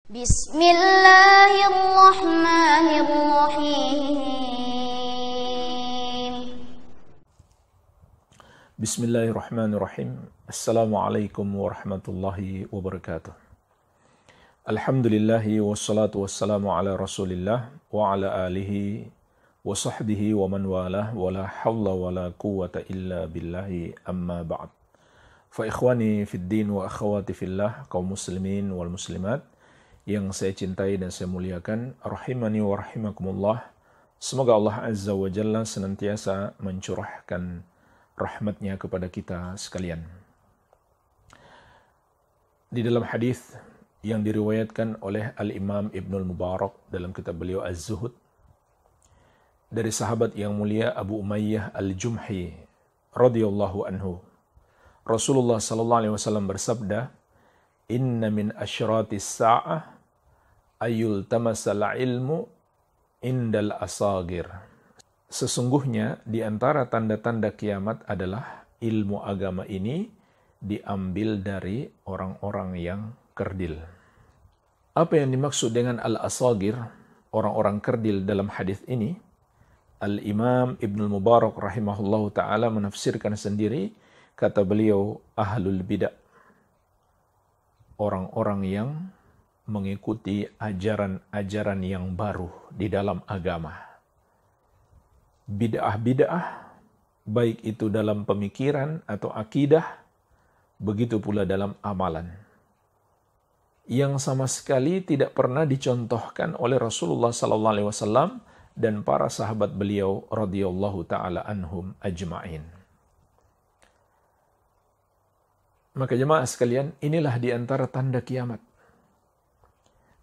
Bismillahirrahmanirrahim. Bismillahirrahmanirrahim. Assalamualaikum warahmatullahi wabarakatuh. Alhamdulillahi wassalatu wassalamu ala rasulillah wa ala alihi wa sahbihi wa man walah wa la hawla wa la quwwata illa billahi amma ba'd. Fa ikhwani fid din wa akhawati fillah, kaum muslimin wal muslimat yang saya cintai dan saya muliakan, rahimani wa rahimakumullah. Semoga Allah Azza wa Jalla senantiasa mencurahkan rahmatnya kepada kita sekalian. Di dalam hadis yang diriwayatkan oleh Al-Imam Ibnul Mubarak dalam kitab beliau Az-Zuhud, dari sahabat yang mulia Abu Umayyah Al-Jumhi radhiyallahu anhu, Rasulullah sallallahu alaihi wasallam bersabda, "Inna min asyratis sa'ah ayul tamasal ilmu indal asagir." Sesungguhnya di antara tanda-tanda kiamat adalah ilmu agama ini diambil dari orang-orang yang kerdil. Apa yang dimaksud dengan al-asagir, orang-orang kerdil dalam hadis ini? Al-Imam Ibnul Mubarak rahimahullahu ta'ala menafsirkan sendiri, kata beliau, ahlul bidah, orang-orang yang mengikuti ajaran-ajaran yang baru di dalam agama. Bid'ah-bid'ah, baik itu dalam pemikiran atau akidah, begitu pula dalam amalan, yang sama sekali tidak pernah dicontohkan oleh Rasulullah SAW dan para sahabat beliau radhiyallahu ta'ala anhum ajma'in. Maka jemaah sekalian, inilah di antara tanda kiamat.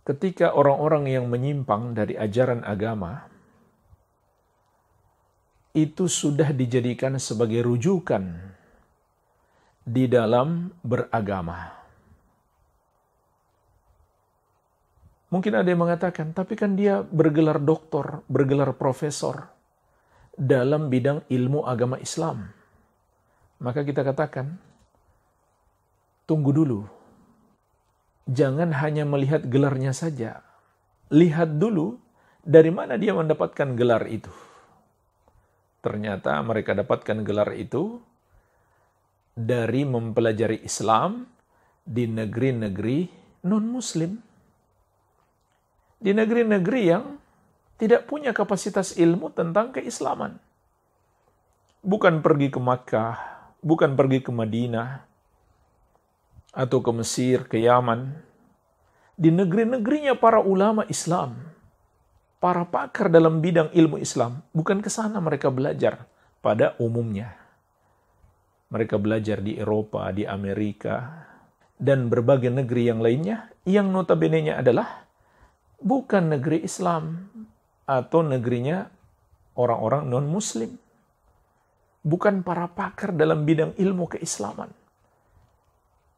Ketika orang-orang yang menyimpang dari ajaran agama itu sudah dijadikan sebagai rujukan di dalam beragama. Mungkin ada yang mengatakan, tapi kan dia bergelar doktor, bergelar profesor dalam bidang ilmu agama Islam. Maka kita katakan, tunggu dulu. Jangan hanya melihat gelarnya saja. Lihat dulu dari mana dia mendapatkan gelar itu. Ternyata mereka dapatkan gelar itu dari mempelajari Islam di negeri-negeri non-Muslim. Di negeri-negeri yang tidak punya kapasitas ilmu tentang keislaman. Bukan pergi ke Makkah, bukan pergi ke Madinah, atau ke Mesir, ke Yaman. Di negeri-negerinya para ulama Islam, para pakar dalam bidang ilmu Islam, bukan ke sana mereka belajar pada umumnya. Mereka belajar di Eropa, di Amerika, dan berbagai negeri yang lainnya, yang notabene-nya adalah bukan negeri Islam, atau negerinya orang-orang non-Muslim. Bukan para pakar dalam bidang ilmu keislaman.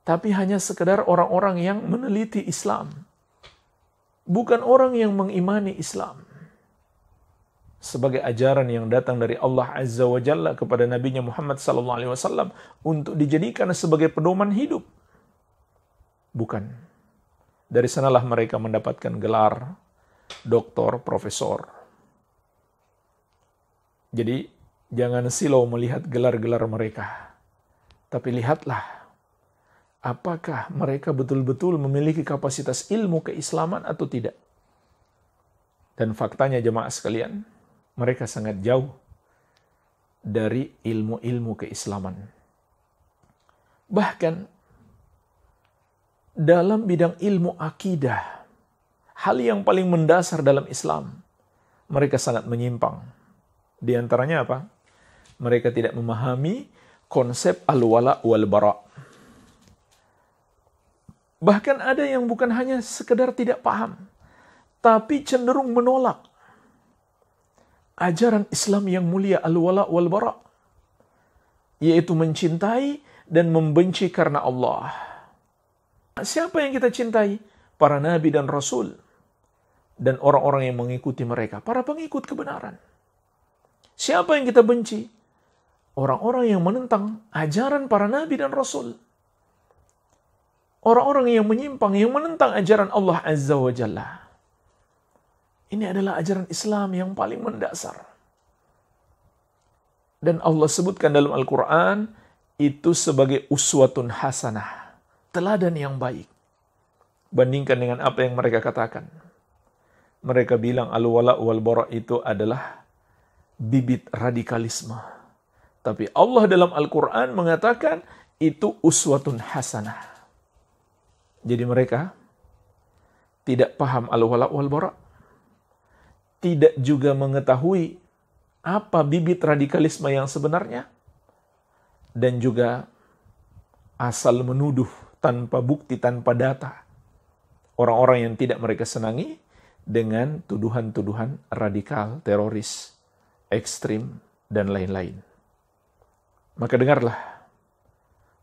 Tapi hanya sekedar orang-orang yang meneliti Islam. Bukan orang yang mengimani Islam sebagai ajaran yang datang dari Allah Azza wa Jalla kepada Nabi Muhammad SAW untuk dijadikan sebagai pedoman hidup. Bukan. Dari sanalah mereka mendapatkan gelar doktor, profesor. Jadi jangan silau melihat gelar-gelar mereka. Tapi lihatlah, apakah mereka betul-betul memiliki kapasitas ilmu keislaman atau tidak? Dan faktanya jemaah sekalian, mereka sangat jauh dari ilmu-ilmu keislaman. Bahkan dalam bidang ilmu akidah, hal yang paling mendasar dalam Islam, mereka sangat menyimpang. Di antaranya apa? Mereka tidak memahami konsep al-wala wal bara'. Bahkan ada yang bukan hanya sekedar tidak paham, tapi cenderung menolak ajaran Islam yang mulia al-wala wal bara', yaitu mencintai dan membenci karena Allah. Siapa yang kita cintai? Para nabi dan rasul, dan orang-orang yang mengikuti mereka, para pengikut kebenaran. Siapa yang kita benci? Orang-orang yang menentang ajaran para nabi dan rasul. orang-orang yang menyimpang, yang menentang ajaran Allah Azza wa Jalla. Ini adalah ajaran Islam yang paling mendasar. Dan Allah sebutkan dalam Al-Quran, itu sebagai uswatun hasanah, teladan yang baik. Bandingkan dengan apa yang mereka katakan. Mereka bilang al-wala' wal-bara' itu adalah bibit radikalisme. Tapi Allah dalam Al-Quran mengatakan itu uswatun hasanah. Jadi mereka tidak paham al-wala' wal-bara'. Tidak juga mengetahui apa bibit radikalisme yang sebenarnya. Dan juga asal menuduh tanpa bukti, tanpa data. Orang-orang yang tidak mereka senangi dengan tuduhan-tuduhan radikal, teroris, ekstrim, dan lain-lain. Maka dengarlah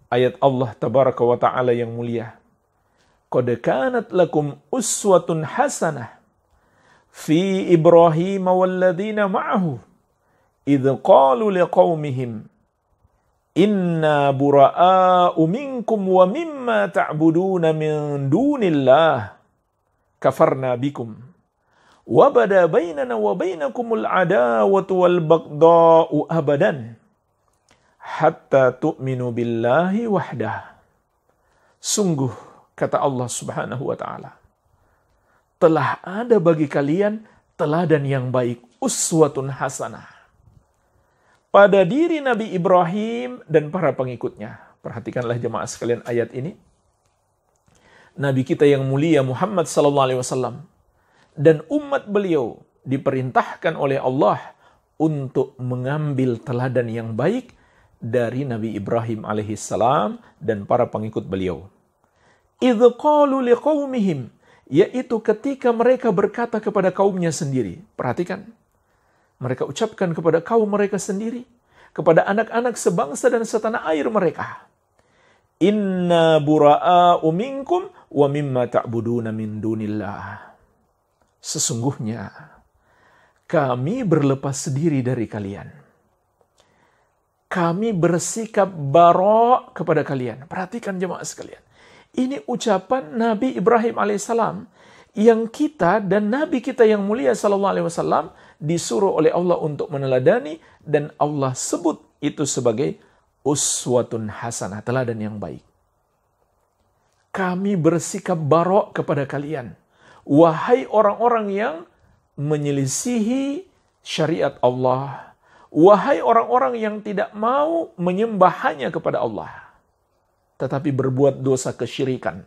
ayat Allah Tabaraka wa Ta'ala yang mulia. Qad kanat lakum uswatun hasanah fi Ibrahim walladzina ma'ahu idh qalu liqaumihim inna bura'a'u minkum wa mimma ta'buduna min dunillah kafarna bikum wa bada bainana wa bainakumul adawatu wal baghda'u abadan hatta tu'minu billahi wahdah. Sungguh, kata Allah Subhanahu wa ta'ala, telah ada bagi kalian teladan yang baik, uswatun hasanah, pada diri Nabi Ibrahim dan para pengikutnya. Perhatikanlah jemaah sekalian ayat ini. Nabi kita yang mulia Muhammad SAW dan umat beliau diperintahkan oleh Allah untuk mengambil teladan yang baik dari Nabi Ibrahim alaihissalam dan para pengikut beliau. Idh qalu liqaumihim, yaitu ketika mereka berkata kepada kaumnya sendiri. Perhatikan. Mereka ucapkan kepada kaum mereka sendiri, kepada anak-anak sebangsa dan setanah air mereka. Inna bura'a'u minkum wa mimma ta'buduna min dunillah. Sesungguhnya kami berlepas diri dari kalian. Kami bersikap bara' kepada kalian. Perhatikan jemaah sekalian. Ini ucapan Nabi Ibrahim alaihissalam yang kita dan Nabi kita yang mulia sallallahu alaihi wasallam disuruh oleh Allah untuk meneladani, dan Allah sebut itu sebagai uswatun hasanah, teladan yang baik. Kami bersikap bara' kepada kalian, wahai orang-orang yang menyelisihi syariat Allah, wahai orang-orang yang tidak mau menyembah hanya kepada Allah, tetapi berbuat dosa kesyirikan.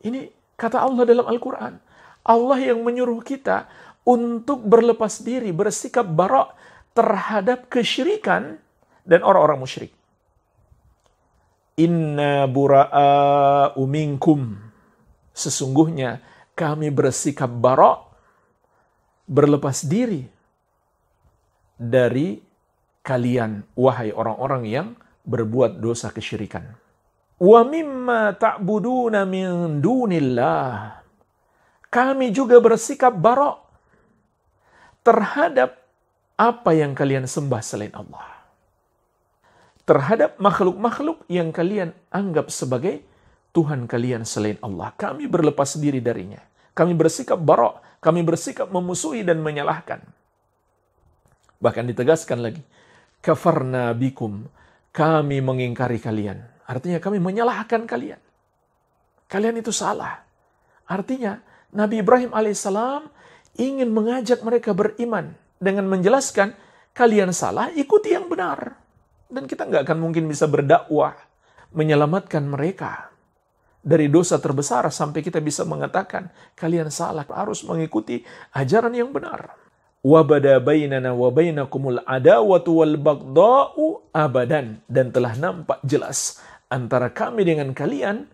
Ini kata Allah dalam Al-Quran. Allah yang menyuruh kita untuk berlepas diri, bersikap bara' terhadap kesyirikan dan orang-orang musyrik. Inna bura'a'u minkum. Sesungguhnya kami bersikap bara', berlepas diri dari kalian, wahai orang-orang yang berbuat dosa kesyirikan. Wa mimma ta'buduna min dunillah. Kami juga bersikap bara' terhadap apa yang kalian sembah selain Allah. Terhadap makhluk-makhluk yang kalian anggap sebagai Tuhan kalian selain Allah. Kami berlepas diri darinya. Kami bersikap bara', kami bersikap memusuhi dan menyalahkan. Bahkan ditegaskan lagi, kafarna bikum, kami mengingkari kalian. Artinya kami menyalahkan kalian. Kalian itu salah. Artinya Nabi Ibrahim alaihissalam ingin mengajak mereka beriman dengan menjelaskan, kalian salah, ikuti yang benar. Dan kita nggak akan mungkin bisa berdakwah menyelamatkan mereka dari dosa terbesar sampai kita bisa mengatakan kalian salah, harus mengikuti ajaran yang benar. Wa bada bainana wa bainakumul adawatu wal baghda'u abadan, dan telah nampak jelas antara kami dengan kalian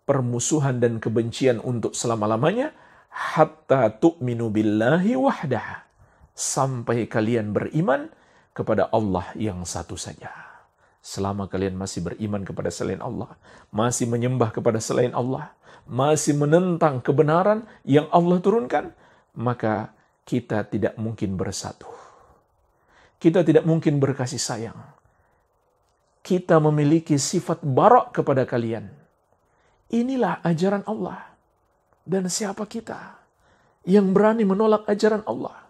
permusuhan dan kebencian untuk selama-lamanya, hatta tu'minu billahi wahdah, sampai kalian beriman kepada Allah yang satu saja. Selama kalian masih beriman kepada selain Allah, masih menyembah kepada selain Allah, masih menentang kebenaran yang Allah turunkan, maka kita tidak mungkin bersatu. Kita tidak mungkin berkasih sayang. Kita memiliki sifat bara' kepada kalian. Inilah ajaran Allah. Dan siapa kita yang berani menolak ajaran Allah?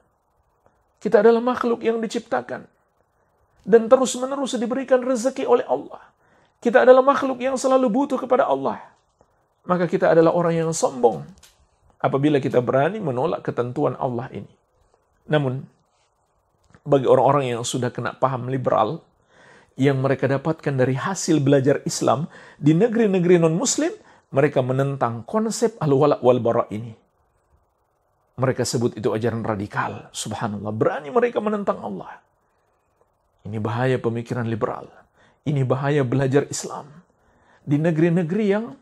Kita adalah makhluk yang diciptakan dan terus-menerus diberikan rezeki oleh Allah. Kita adalah makhluk yang selalu butuh kepada Allah. Maka kita adalah orang yang sombong apabila kita berani menolak ketentuan Allah ini. Namun, bagi orang-orang yang sudah kena paham liberal, yang mereka dapatkan dari hasil belajar Islam di negeri-negeri non-Muslim, mereka menentang konsep al-wala' wal-bara' ini. Mereka sebut itu ajaran radikal. Subhanallah, berani mereka menentang Allah. Ini bahaya pemikiran liberal. Ini bahaya belajar Islam di negeri-negeri yang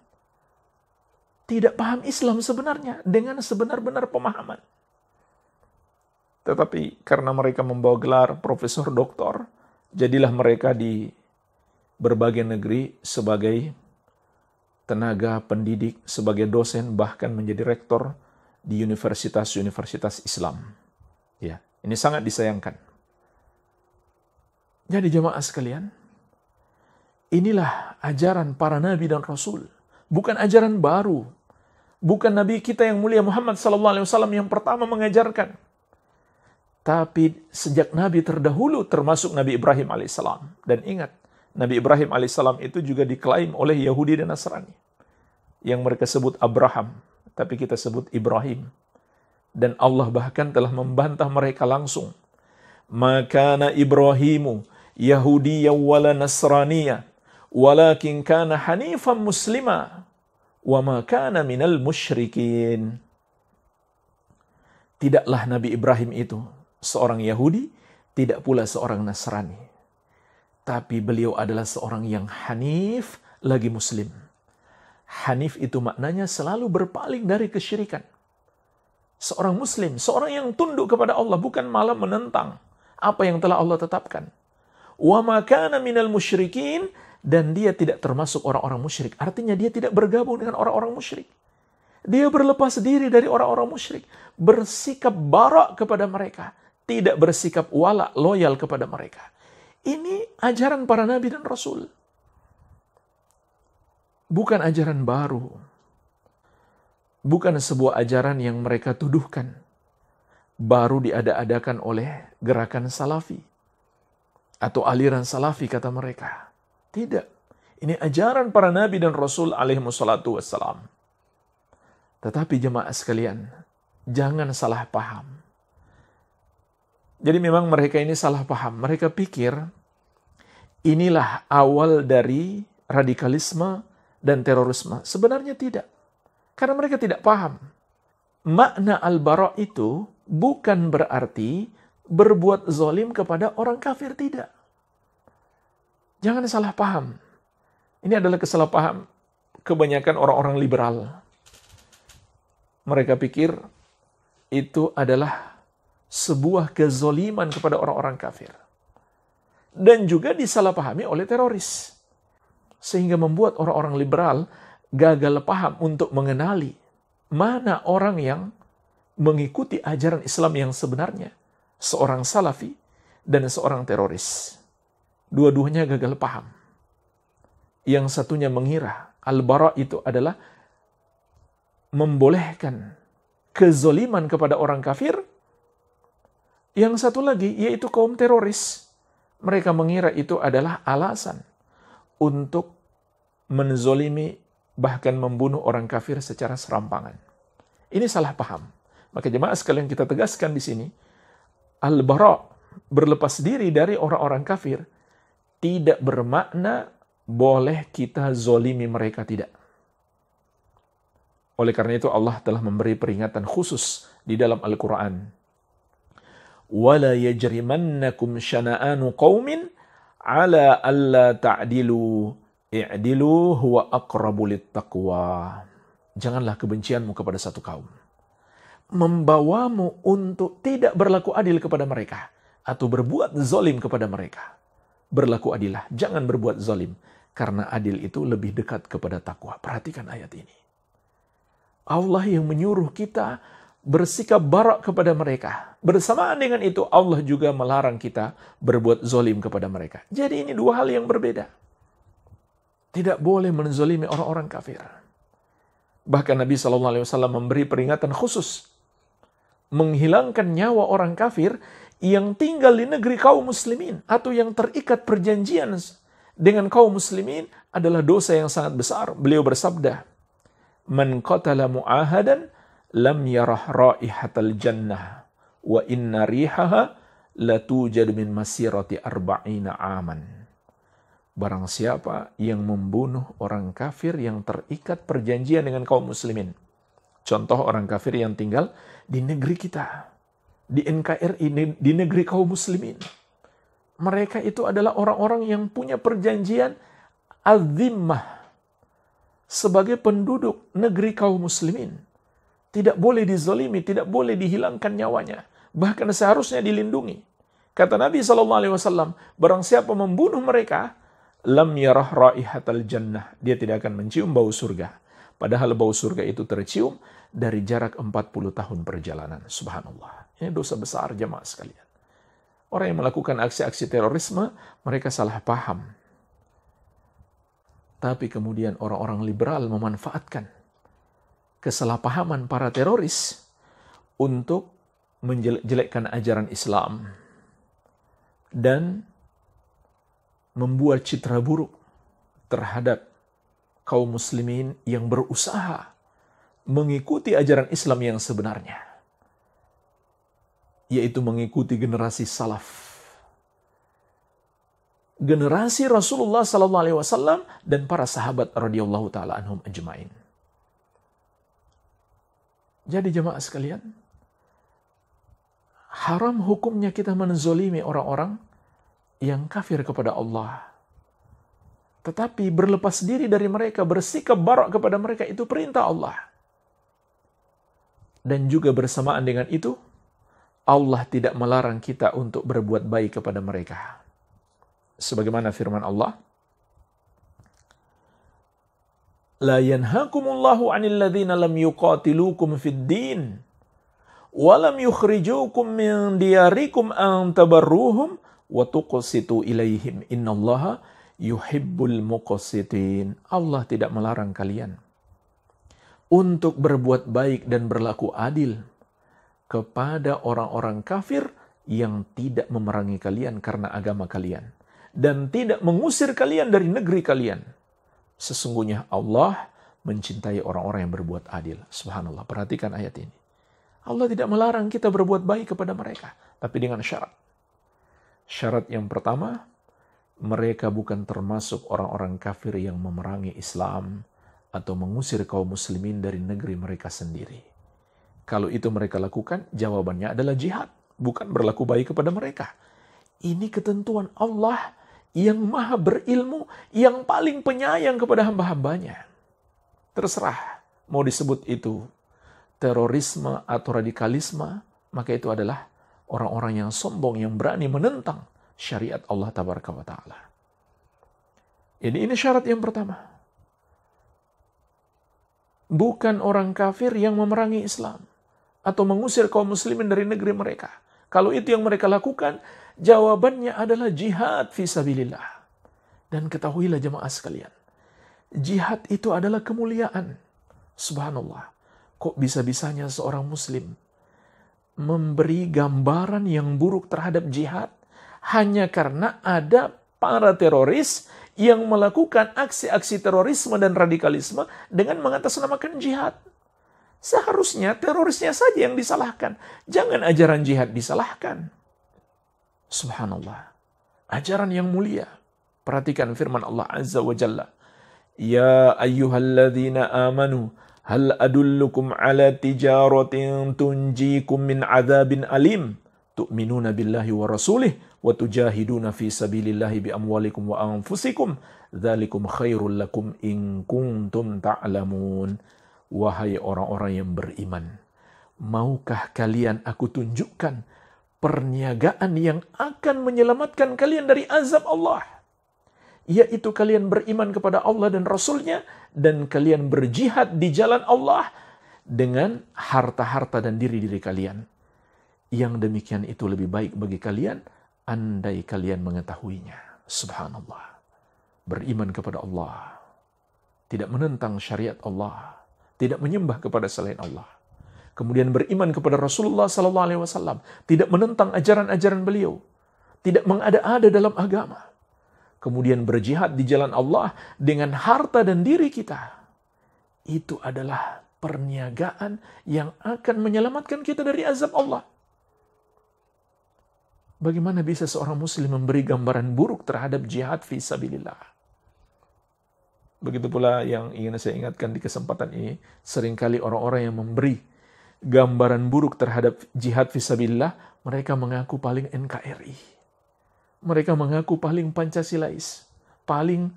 tidak paham Islam sebenarnya dengan sebenar-benar pemahaman. Tetapi karena mereka membawa gelar profesor doktor, jadilah mereka di berbagai negeri sebagai tenaga pendidik, sebagai dosen, bahkan menjadi rektor di universitas-universitas Islam. Ya, ini sangat disayangkan. Jadi jemaah sekalian, inilah ajaran para nabi dan rasul, bukan ajaran baru. Bukan nabi kita yang mulia Muhammad SAW yang pertama mengajarkan. Tapi sejak nabi terdahulu termasuk Nabi Ibrahim alaihissalam. Dan ingat, Nabi Ibrahim alaihissalam itu juga diklaim oleh Yahudi dan Nasrani. Yang mereka sebut Abraham, tapi kita sebut Ibrahim. Dan Allah bahkan telah membantah mereka langsung. Makana Ibrahimu Yahudiyya wala Nasraniyya, walakin kana hanifan muslima, wa ma kana minal musyrikin. Tidaklah Nabi Ibrahim itu seorang Yahudi, tidak pula seorang Nasrani. Tapi beliau adalah seorang yang hanif lagi muslim. Hanif itu maknanya selalu berpaling dari kesyirikan. Seorang muslim, seorang yang tunduk kepada Allah, bukan malah menentang apa yang telah Allah tetapkan. Wa ma kana minal musyrikin, dan dia tidak termasuk orang-orang musyrik. Artinya dia tidak bergabung dengan orang-orang musyrik. Dia berlepas diri dari orang-orang musyrik, bersikap bara kepada mereka, tidak bersikap wala, loyal kepada mereka. Ini ajaran para nabi dan rasul. Bukan ajaran baru. Bukan sebuah ajaran yang mereka tuduhkan. Baru diada-adakan oleh gerakan salafi. Atau aliran salafi kata mereka. Tidak. Ini ajaran para nabi dan rasul alaihimussalatu wassalam. Tetapi jemaah sekalian, jangan salah paham. Jadi memang mereka ini salah paham. Mereka pikir inilah awal dari radikalisme dan terorisme. Sebenarnya tidak. Karena mereka tidak paham. Makna al-bara' itu bukan berarti berbuat zalim kepada orang kafir, tidak. Jangan salah paham. Ini adalah kesalahpaham kebanyakan orang-orang liberal. Mereka pikir itu adalah sebuah kezaliman kepada orang-orang kafir. Dan juga disalahpahami oleh teroris. Sehingga membuat orang-orang liberal gagal paham untuk mengenali mana orang yang mengikuti ajaran Islam yang sebenarnya. Seorang salafi dan seorang teroris. Dua-duanya gagal paham. Yang satunya mengira al-bara' itu adalah membolehkan kezaliman kepada orang kafir. Yang satu lagi yaitu kaum teroris. Mereka mengira itu adalah alasan untuk menzalimi bahkan membunuh orang kafir secara serampangan. Ini salah paham. Maka jemaah sekalian kita tegaskan di sini, al-bara' berlepas diri dari orang-orang kafir tidak bermakna boleh kita zalimi mereka, tidak. Oleh karena itu Allah telah memberi peringatan khusus di dalam Al-Quran. وَلَا يَجْرِمَنَّكُمْ شَنَآنُ قَوْمٍ عَلَىٰ أَلَّا تَعْدِلُوا i'dilu huwa aqrabu littaqwa. Janganlah kebencianmu kepada satu kaum membawamu untuk tidak berlaku adil kepada mereka atau berbuat zalim kepada mereka. Berlaku adillah, jangan berbuat zalim, karena adil itu lebih dekat kepada takwa. Perhatikan ayat ini. Allah yang menyuruh kita bersikap barak kepada mereka. Bersamaan dengan itu Allah juga melarang kita berbuat zalim kepada mereka. Jadi ini dua hal yang berbeda. Tidak boleh menzalimi orang-orang kafir. Bahkan Nabi SAW memberi peringatan khusus, menghilangkan nyawa orang kafir yang tinggal di negeri kaum muslimin atau yang terikat perjanjian dengan kaum muslimin adalah dosa yang sangat besar. Beliau bersabda, "Man qatala mu'ahadan lam yarah raihatal jannah wa inna rihaha latujad min masirati arba'ina aman." Barang siapa yang membunuh orang kafir yang terikat perjanjian dengan kaum muslimin. Contoh orang kafir yang tinggal di negeri kita, di NKRI, di negeri kaum muslimin. Mereka itu adalah orang-orang yang punya perjanjian az-zimmah sebagai penduduk negeri kaum muslimin. Tidak boleh dizalimi, tidak boleh dihilangkan nyawanya. Bahkan seharusnya dilindungi. Kata Nabi SAW, barang siapa membunuh mereka, lam yarah raihatal jannah. Dia tidak akan mencium bau surga. Padahal bau surga itu tercium dari jarak 40 tahun perjalanan. Subhanallah. Ini dosa besar jemaah sekalian. Orang yang melakukan aksi-aksi terorisme, mereka salah paham. Tapi kemudian orang-orang liberal memanfaatkan kesalahpahaman para teroris untuk menjelek-jelekkan ajaran Islam dan membuat citra buruk terhadap kaum muslimin yang berusaha mengikuti ajaran Islam yang sebenarnya, yaitu mengikuti generasi salaf, generasi Rasulullah SAW dan para sahabat radhiyallahu taala anhum ajmain. Jadi jemaah sekalian, haram hukumnya kita menzolimi orang-orang yang kafir kepada Allah. Tetapi berlepas diri dari mereka, bersikap barak kepada mereka, itu perintah Allah. Dan juga bersamaan dengan itu, Allah tidak melarang kita untuk berbuat baik kepada mereka. Sebagaimana firman Allah, "La yanhakumullahu 'anil ladzina lam yuqatilukum fid din wa lam yukhrijukum min diyarikum an tabarruhum wa tuqsitu ilaihim innallaha yuhibbul muqsitin." Allah tidak melarang kalian untuk berbuat baik dan berlaku adil kepada orang-orang kafir yang tidak memerangi kalian karena agama kalian dan tidak mengusir kalian dari negeri kalian. Sesungguhnya Allah mencintai orang-orang yang berbuat adil. Subhanallah, perhatikan ayat ini. Allah tidak melarang kita berbuat baik kepada mereka, tapi dengan syarat. Syarat yang pertama, mereka bukan termasuk orang-orang kafir yang memerangi Islam atau mengusir kaum muslimin dari negeri mereka sendiri. Kalau itu mereka lakukan, jawabannya adalah jihad, bukan berlaku baik kepada mereka. Ini ketentuan Allah yang maha berilmu, yang paling penyayang kepada hamba-hambanya. Terserah mau disebut itu terorisme atau radikalisme, maka itu adalah orang-orang yang sombong, yang berani menentang syariat Allah tabaraka wa ta'ala. Ini syarat yang pertama. Bukan orang kafir yang memerangi Islam atau mengusir kaum muslimin dari negeri mereka. Kalau itu yang mereka lakukan, jawabannya adalah jihad fisabilillah. Dan ketahuilah jemaah sekalian, jihad itu adalah kemuliaan. Subhanallah. Kok bisa-bisanya seorang muslim memberi gambaran yang buruk terhadap jihad hanya karena ada para teroris yang melakukan aksi-aksi terorisme dan radikalisme dengan mengatasnamakan jihad. Seharusnya terorisnya saja yang disalahkan. Jangan ajaran jihad disalahkan. Subhanallah. Ajaran yang mulia. Perhatikan firman Allah Azza wa Jalla. Ya ayyuhalladzina amanu hal adullukum ala tijaratin tunjikum min adzabin alim tu'minuna billahi wa rasulih wa tujahiduna fi sabilillahi bi amwalikum wa anfusikum dzalikum khairul lakum in kuntum ta'lamun. Wahai orang-orang yang beriman, maukah kalian aku tunjukkan perniagaan yang akan menyelamatkan kalian dari azab Allah? Yaitu kalian beriman kepada Allah dan Rasulnya, dan kalian berjihad di jalan Allah dengan harta-harta dan diri-diri kalian. Yang demikian itu lebih baik bagi kalian, andai kalian mengetahuinya. Subhanallah. Beriman kepada Allah, tidak menentang syariat Allah, tidak menyembah kepada selain Allah. Kemudian beriman kepada Rasulullah SAW, tidak menentang ajaran-ajaran beliau, tidak mengada-ada dalam agama. Kemudian berjihad di jalan Allah dengan harta dan diri kita. Itu adalah perniagaan yang akan menyelamatkan kita dari azab Allah. Bagaimana bisa seorang muslim memberi gambaran buruk terhadap jihad fi sabilillah? Begitu pula yang ingin saya ingatkan di kesempatan ini, seringkali orang-orang yang memberi gambaran buruk terhadap jihad fi sabilillah, mereka mengaku paling NKRI. Mereka mengaku paling Pancasilais, paling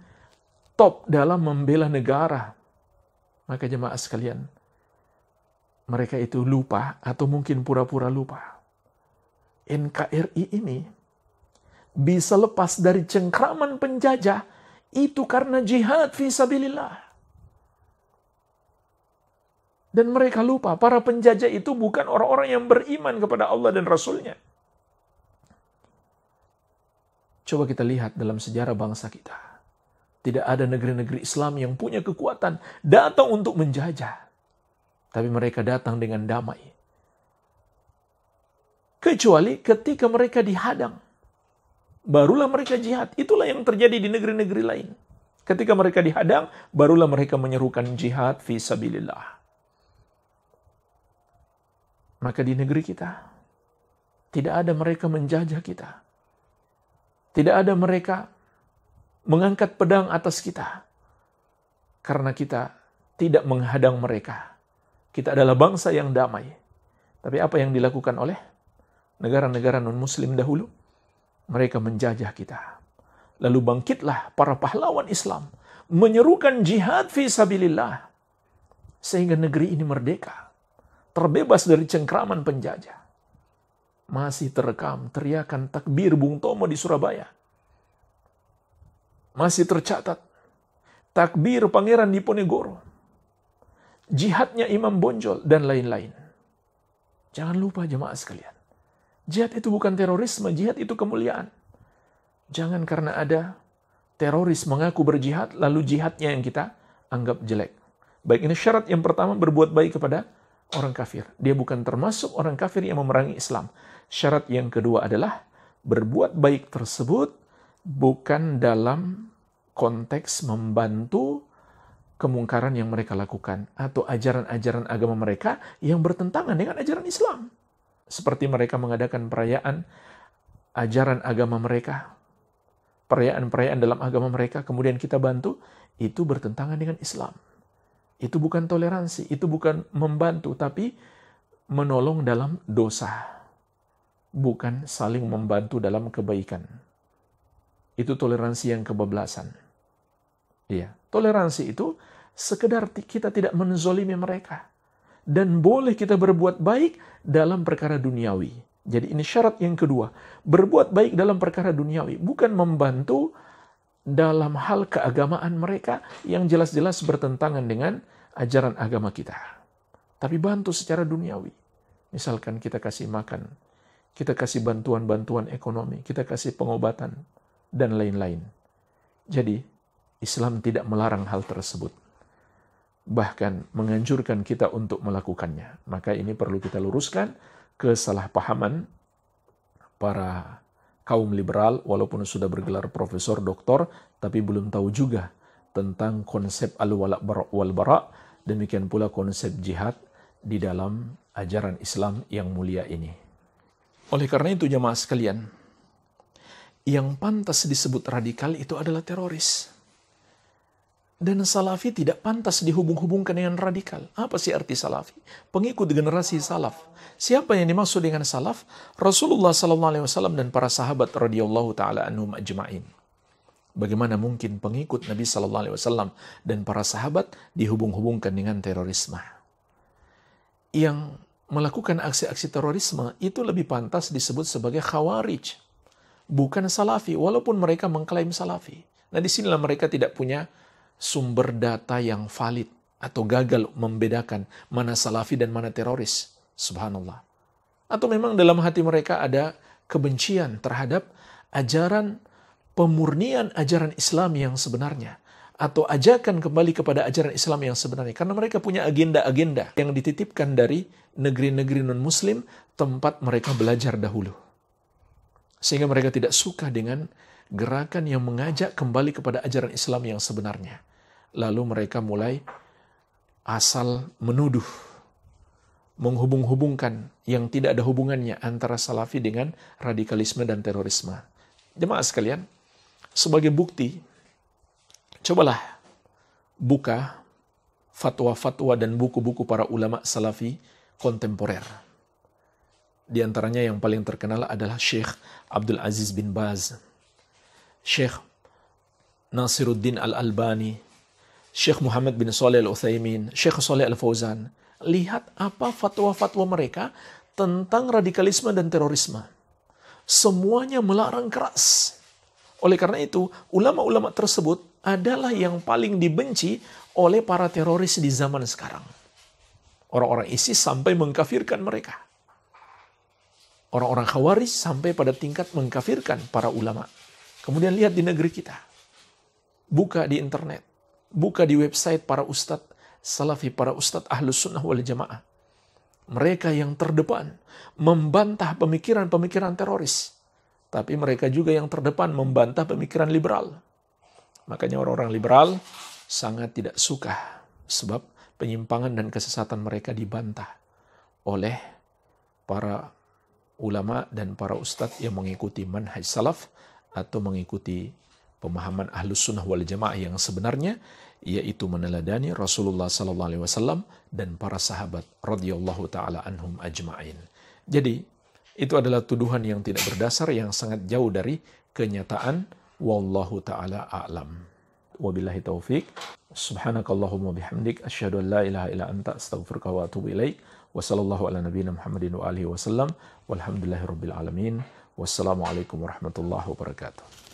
top dalam membela negara. Maka jemaah sekalian, mereka itu lupa atau mungkin pura-pura lupa. NKRI ini bisa lepas dari cengkraman penjajah itu karena jihad fi sabilillah. Dan mereka lupa, para penjajah itu bukan orang-orang yang beriman kepada Allah dan Rasulnya. Coba kita lihat dalam sejarah bangsa kita. Tidak ada negeri-negeri Islam yang punya kekuatan datang untuk menjajah. Tapi mereka datang dengan damai. Kecuali ketika mereka dihadang. Barulah mereka jihad. Itulah yang terjadi di negeri-negeri lain. Ketika mereka dihadang, barulah mereka menyerukan jihad fi sabilillah. Maka di negeri kita, tidak ada mereka menjajah kita. Tidak ada mereka mengangkat pedang atas kita. Karena kita tidak menghadang mereka. Kita adalah bangsa yang damai. Tapi apa yang dilakukan oleh negara-negara non-muslim dahulu? Mereka menjajah kita. Lalu bangkitlah para pahlawan Islam. Menyerukan jihad fi sabilillah. Sehingga negeri ini merdeka. Terbebas dari cengkraman penjajah. Masih terekam teriakan takbir Bung Tomo di Surabaya. Masih tercatat takbir Pangeran Diponegoro. Jihadnya Imam Bonjol dan lain-lain. Jangan lupa jemaah sekalian. Jihad itu bukan terorisme, jihad itu kemuliaan. Jangan karena ada teroris mengaku berjihad, lalu jihadnya yang kita anggap jelek. Baik, ini syarat yang pertama, berbuat baik kepada orang kafir. Dia bukan termasuk orang kafir yang memerangi Islam. Syarat yang kedua adalah berbuat baik tersebut bukan dalam konteks membantu kemungkaran yang mereka lakukan atau ajaran-ajaran agama mereka yang bertentangan dengan ajaran Islam. Seperti mereka mengadakan perayaan ajaran agama mereka, perayaan-perayaan dalam agama mereka, kemudian kita bantu, itu bertentangan dengan Islam. Itu bukan toleransi, itu bukan membantu, tapi menolong dalam dosa. Bukan saling membantu dalam kebaikan. Itu toleransi yang kebablasan. Iya, toleransi itu sekedar kita tidak menzolimi mereka. Dan boleh kita berbuat baik dalam perkara duniawi. Jadi ini syarat yang kedua. Berbuat baik dalam perkara duniawi. Bukan membantu dalam hal keagamaan mereka yang jelas-jelas bertentangan dengan ajaran agama kita. Tapi bantu secara duniawi. Misalkan kita kasih makan, kita kasih bantuan-bantuan ekonomi, kita kasih pengobatan, dan lain-lain. Jadi, Islam tidak melarang hal tersebut. Bahkan menganjurkan kita untuk melakukannya. Maka ini perlu kita luruskan kesalahpahaman para kaum liberal, walaupun sudah bergelar profesor, doktor, tapi belum tahu juga tentang konsep al-wala' wal bara', demikian pula konsep jihad di dalam ajaran Islam yang mulia ini. Oleh karena itu jemaah sekalian, yang pantas disebut radikal itu adalah teroris. Dan salafi tidak pantas dihubung-hubungkan dengan radikal. Apa sih arti salafi? Pengikut generasi salaf. Siapa yang dimaksud dengan salaf? Rasulullah SAW dan para sahabat radhiyallahu taala anhum ajma'in. Bagaimana mungkin pengikut Nabi SAW dan para sahabat dihubung-hubungkan dengan terorisme? Yang melakukan aksi-aksi terorisme itu lebih pantas disebut sebagai khawarij. Bukan salafi, walaupun mereka mengklaim salafi. Nah, disinilah mereka tidak punya sumber data yang valid atau gagal membedakan mana salafi dan mana teroris. Subhanallah. Atau memang dalam hati mereka ada kebencian terhadap ajaran pemurnian ajaran Islam yang sebenarnya. atau ajakan kembali kepada ajaran Islam yang sebenarnya. Karena mereka punya agenda-agenda yang dititipkan dari negeri-negeri non-muslim tempat mereka belajar dahulu. Sehingga mereka tidak suka dengan gerakan yang mengajak kembali kepada ajaran Islam yang sebenarnya. Lalu mereka mulai asal menuduh, menghubung-hubungkan yang tidak ada hubungannya antara salafi dengan radikalisme dan terorisme. Jemaah sekalian, sebagai bukti, cobalah buka fatwa-fatwa dan buku-buku para ulama salafi kontemporer. Di antaranya yang paling terkenal adalah Syekh Abdul Aziz bin Baz, Syekh Nasiruddin Al-Albani, Syekh Muhammad bin Shalih Al-Utsaimin, Syekh Shalih Al-Fauzan. Lihat apa fatwa-fatwa mereka tentang radikalisme dan terorisme. Semuanya melarang keras. Oleh karena itu, ulama-ulama tersebut adalah yang paling dibenci oleh para teroris di zaman sekarang. Orang-orang ISIS sampai mengkafirkan mereka. Orang-orang Khawarij sampai pada tingkat mengkafirkan para ulama. Kemudian lihat di negeri kita. Buka di internet. Buka di website para ustadz salafi, para ustadz ahlus sunnah wal jamaah. Mereka yang terdepan membantah pemikiran-pemikiran teroris. Tapi mereka juga yang terdepan membantah pemikiran liberal. Makanya orang-orang liberal sangat tidak suka. Sebab penyimpangan dan kesesatan mereka dibantah oleh para ulama dan para ustadz yang mengikuti manhaj salaf atau mengikuti pemahaman ahlus sunnah wal jamaah yang sebenarnya, yaitu meneladani Rasulullah SAW dan para sahabat radhiyallahu taala anhum ajma'in. Jadi itu adalah tuduhan yang tidak berdasar, yang sangat jauh dari kenyataan. Wallahu taala a'lam. Wabillahi taufik. Subhanakallahumma bihamdik asyhadu an la ilaha illa anta astaghfiruka wa atubu ilaik. Wa sallallahu ala nabiyyina Muhammadin wa alihi wasallam. Walhamdulillahirabbil alamin. Wassalamualaikum warahmatullahi wabarakatuh.